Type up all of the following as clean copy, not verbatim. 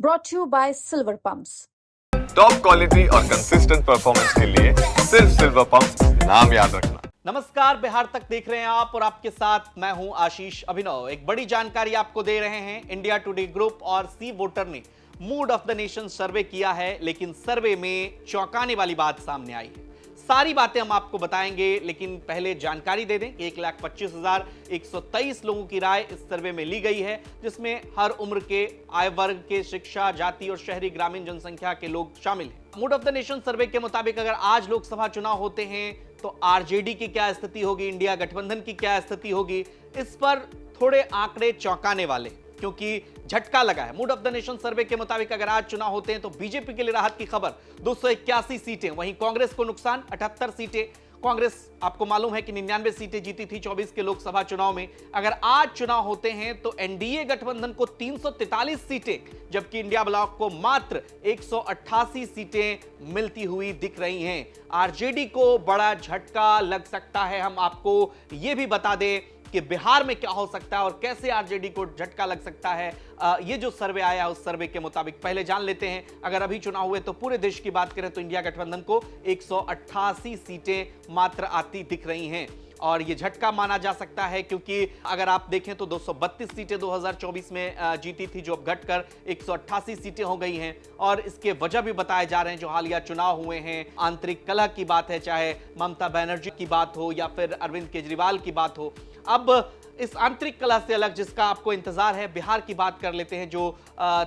brought to you by Silver Pumps. Top quality और consistent performance के लिए सिर्फ सिल्वर पंप नाम याद रखना। नमस्कार, बिहार तक देख रहे हैं आप और आपके साथ मैं हूं आशीष अभिनव। एक बड़ी जानकारी आपको दे रहे हैं। इंडिया टुडे ग्रुप और सी वोटर ने मूड ऑफ द नेशन सर्वे किया है, लेकिन सर्वे में चौंकाने वाली बात सामने आई है। सारी बातें हम आपको बताएंगे, लेकिन पहले जानकारी दे दें कि 1,25,123 लोगों की राय इस सर्वे में ली गई है, जिसमें हर उम्र के, आय वर्ग के, शिक्षा, जाति और शहरी ग्रामीण जनसंख्या के लोग शामिल हैं। मूड ऑफ द नेशन सर्वे के मुताबिक अगर आज लोकसभा चुनाव होते हैं तो आरजेडी की क्या स्थिति होगी, इंडिया गठबंधन की क्या स्थिति होगी, इस पर थोड़े आंकड़े चौंकाने वाले, क्योंकि झटका लगा है। मूड ऑफ द नेशन सर्वे के मुताबिक अगर आज चुनाव होते हैं तो बीजेपी के लिए राहत की खबर, 281 सीटें। वहीं कांग्रेस को नुकसान, 78 सीटें। कांग्रेस आपको मालूम है कि 99 सीटें जीती थी 24 के लोकसभा चुनाव में। अगर आज चुनाव होते हैं तो एनडीए गठबंधन को 343 सीटें, जबकि इंडिया ब्लॉक को मात्र 188 सीटें मिलती हुई दिख रही हैं। आरजेडी को बड़ा झटका लग सकता है। हम आपको यह भी बता दें कि बिहार में क्या हो सकता है और कैसे आरजेडी को झटका लग सकता है। ये जो सर्वे आया उस सर्वे के मुताबिक पहले जान लेते हैं। अगर अभी चुनाव हुए तो पूरे देश की बात करें तो इंडिया गठबंधन को 188 सीटें मात्र आती दिख रही हैं, और ये झटका माना जा सकता है क्योंकि अगर आप देखें तो 232 सीटें 2024 में जीती थी, जो अब घटकर 188 सीटें हो गई हैं। और इसके वजह भी बताए जा रहे हैं जो हालिया चुनाव हुए हैं। आंतरिक कलह की बात है, चाहे ममता बनर्जी की बात हो या फिर अरविंद केजरीवाल की बात हो। अब इस आंतरिक कलह से अलग जिसका आपको इंतजार है, बिहार की बात कर लेते हैं, जो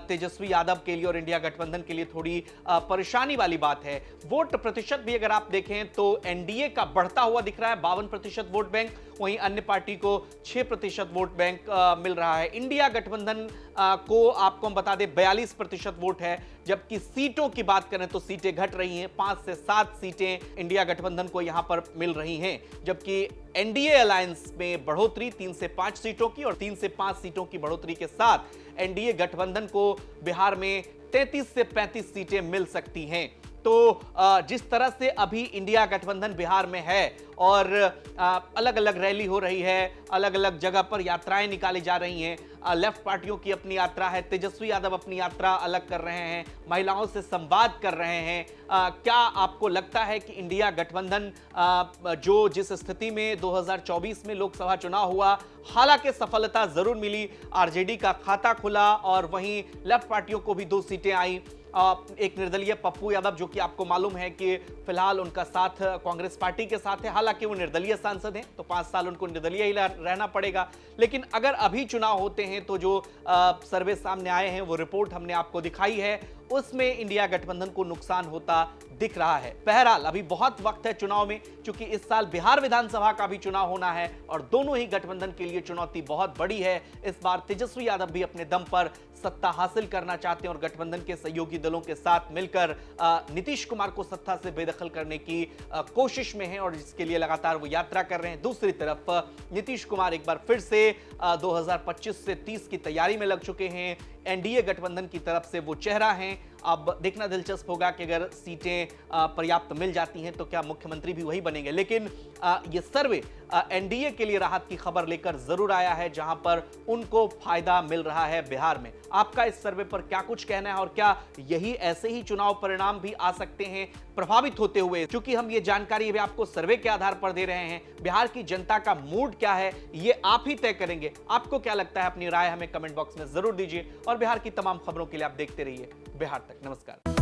तेजस्वी यादव के लिए और इंडिया गठबंधन के लिए थोड़ी परेशानी वाली बात है। वोट प्रतिशत भी अगर आप देखें तो एनडीए का बढ़ता हुआ दिख रहा है, 52% वोट बैंक। वहीं अन्य पार्टी को 6% वोट बैंक मिल रहा है। इंडिया गठबंधन को आपको हम बता दें 42% वोट है, जबकि सीटों की बात करें तो सीटें घट रही हैं। 5 से 7 सीटें इंडिया गठबंधन को यहां पर मिल रही हैं, जबकि एनडीए अलायंस में बढ़ोतरी 3 से 5 सीटों की, और 3 से 5 सीटों की बढ़ोतरी के साथ एनडीए गठबंधन को बिहार में 33 से 35 सीटें मिल सकती हैं। तो जिस तरह से अभी इंडिया गठबंधन बिहार में है और अलग अलग रैली हो रही है, अलग अलग जगह पर यात्राएं निकाली जा रही हैं, लेफ्ट पार्टियों की अपनी यात्रा है, तेजस्वी यादव अपनी यात्रा अलग कर रहे हैं, महिलाओं से संवाद कर रहे हैं। क्या आपको लगता है कि इंडिया गठबंधन जो जिस स्थिति में 2024 में लोकसभा चुनाव हुआ, हालांकि सफलता जरूर मिली, आरजेडी का खाता खुला और वहीं लेफ्ट पार्टियों को भी 2 सीटें आई। एक निर्दलीय पप्पू यादव, जो कि आपको मालूम है कि फिलहाल उनका साथ कांग्रेस पार्टी के साथ है, हालांकि वो निर्दलीय सांसद हैं तो 5 साल उनको निर्दलीय ही रहना पड़ेगा। लेकिन अगर अभी चुनाव होते हैं तो जो सर्वे सामने आए हैं, वो रिपोर्ट हमने आपको दिखाई है, उसमें इंडिया गठबंधन को नुकसान होता दिख रहा है। बहरहाल अभी बहुत वक्त है चुनाव में, क्योंकि इस साल बिहार विधानसभा का भी चुनाव होना है और दोनों ही गठबंधन के लिए चुनौती बहुत बड़ी है। इस बार तेजस्वी यादव भी अपने दम पर सत्ता हासिल करना चाहते हैं और गठबंधन के सहयोगी दलों के साथ मिलकर नीतीश कुमार को सत्ता से बेदखल करने की कोशिश में हैं, और इसके लिए लगातार वो यात्रा कर रहे हैं। दूसरी तरफ नीतीश कुमार एक बार फिर से 2025 से 30 की तैयारी में लग चुके हैं। एनडीए गठबंधन की तरफ से वो चेहरा हैं। अब देखना दिलचस्प होगा कि अगर सीटें पर्याप्त मिल जाती हैं तो क्या मुख्यमंत्री भी वही बनेंगे। लेकिन ये सर्वे एनडीए के लिए राहत की खबर लेकर जरूर आया है, जहां पर उनको फायदा मिल रहा है बिहार में। आपका इस सर्वे पर क्या कुछ कहना है और क्या यही ऐसे ही चुनाव परिणाम भी आ सकते हैं प्रभावित होते हुए? क्योंकि हम ये जानकारी भी आपको सर्वे के आधार पर दे रहे हैं, बिहार की जनता का मूड क्या है ये आप ही तय करेंगे। आपको क्या लगता है? अपनी राय हमें कमेंट बॉक्स में जरूर दीजिए और बिहार की तमाम खबरों के लिए आप देखते रहिए बिहार तक। नमस्कार।